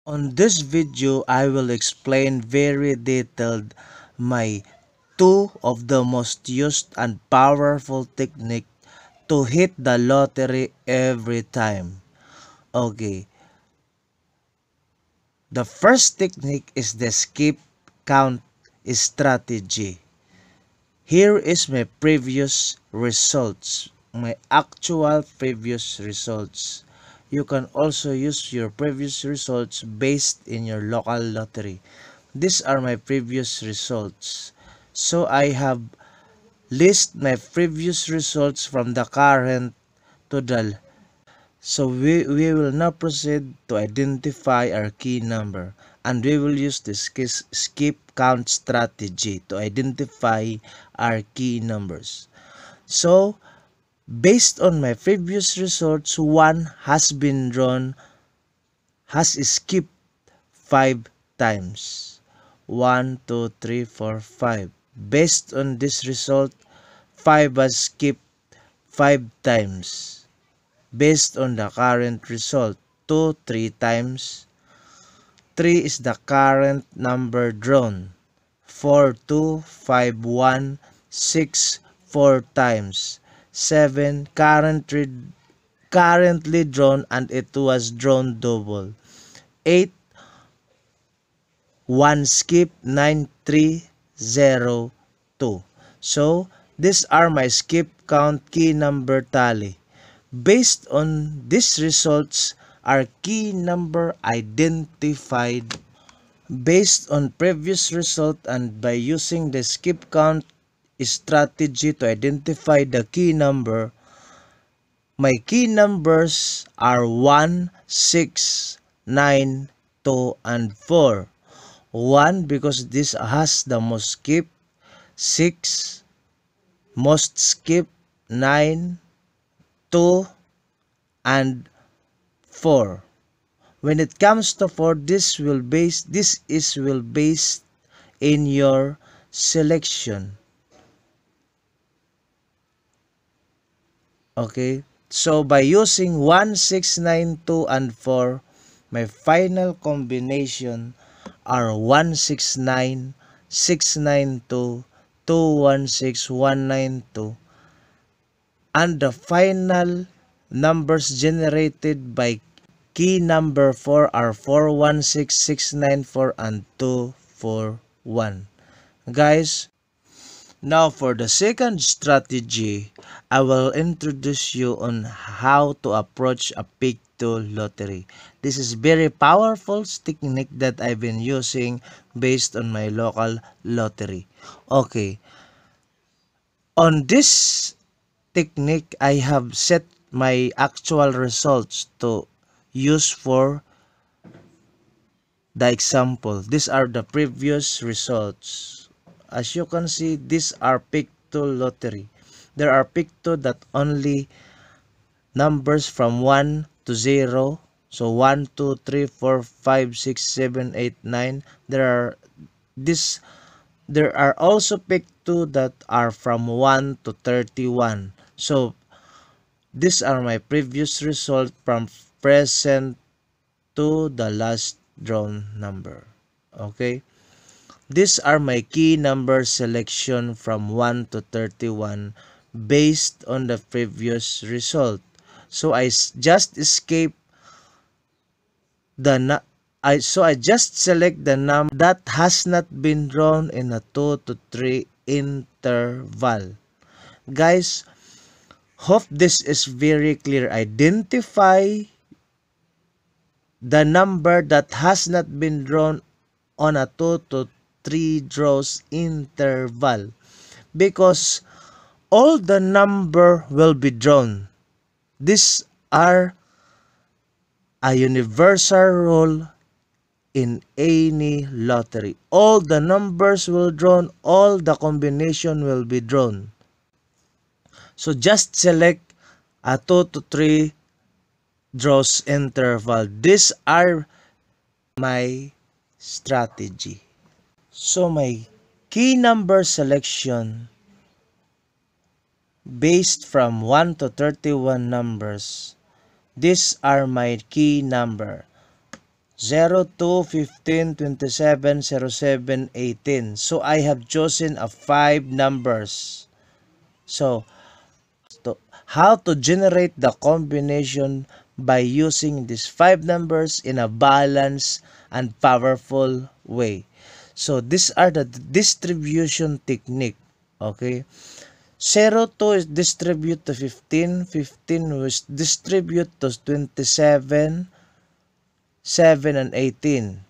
On this video, I will explain very detailed my two of the most used and powerful technique to hit the lottery every time. Okay, the first technique is the skip count strategy. Here is my previous results, my actual previous results. You can also use your previous results based in your local lottery. These are my previous results. So I have list my previous results from the current to the. So we will now proceed to identify our key number, and we will use the skip count strategy to identify our key numbers. So based on my previous results, 1 has been drawn, has skipped 5 times. 1, 2, 3, 4, 5. Based on this result, 5 has skipped 5 times. Based on the current result, 2, 3 times. 3 is the current number drawn. 4, 2, 5, 1, 6, 4 times. 7, currently drawn and it was drawn double. 8, 1 skip, 9, 3, 0, 2. So, these are my skip count key number tally. Based on these results, our key number identified based on previous result and by using the skip count strategy to identify the key number, my key numbers are 1, 6, 9, 2, and 4. 1 because this has the most skip, 6 most skip, 9, 2, and 4. When it comes to 4, this will based in your selection. Okay? So by using 1, 6, 9, 2, and 4, my final combination are 169, 692, 216, 192, and the final numbers generated by key number 4 are 416, 694, and 241. Guys, now for the second strategy, I will introduce you on how to approach a pick 2 lottery. This is very powerful technique that I've been using based on my local lottery. Okay, on this technique, I have set my actual results to use for the example. These are the previous results. As you can see, these are pick 2 lottery. There are pick 2 that only numbers from 1 to 0. So 1, 2, 3, 4, 5, 6, 7, 8, 9. This there are also pick 2 that are from 1 to 31. So these are my previous result from present to the last drawn number. Okay? These are my key number selection from 1 to 31 based on the previous result. So I just escape the I just select the number that has not been drawn in a 2 to 3 interval. Guys, hope this is very clear. Identify the number that has not been drawn on a 2 to 3 draws interval, because all the number will be drawn. These are a universal rule in any lottery. All the numbers will drawn, all the combination will be drawn. So just select a 2 to 3 draws interval. These are my strategy. So my key number selection based from 1 to 31 numbers. These are my key number. 02, 15, 27, 07, 18. So I have chosen a 5 numbers. So how to generate the combination by using these 5 numbers in a balanced and powerful way. So these are the distribution technique. Okay. 02 is distribute to 15, 15 is distribute to 27, 7 and 18.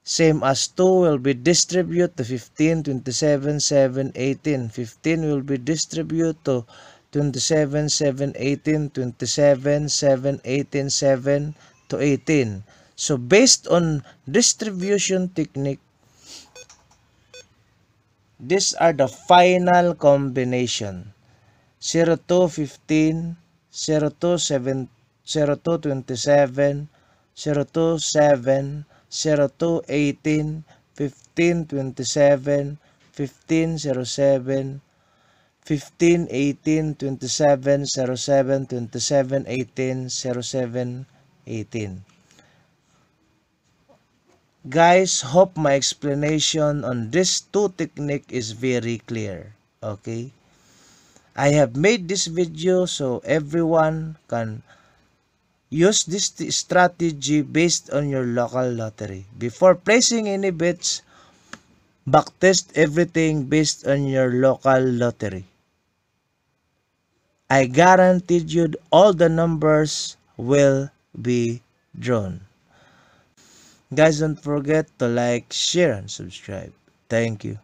Same as 2 will be distribute to 15, 27, 7, 18. 15 will be distribute to 27, 7, 18, 27, 7, 18, 7 to 18. So based on distribution technique, these are the final combination. 02, 15, 02, 7, 02, 27, 02, 7, 02, 18, 15, 27, 15, 07, 15, 18, 27, 07, 27, 18, 07, 18. Guys, hope my explanation on this two technique is very clear. Okay? I have made this video so everyone can use this strategy based on your local lottery. Before placing any bets, backtest everything based on your local lottery. I guaranteed you all the numbers will be drawn. Guys, don't forget to like, share, and subscribe. Thank you.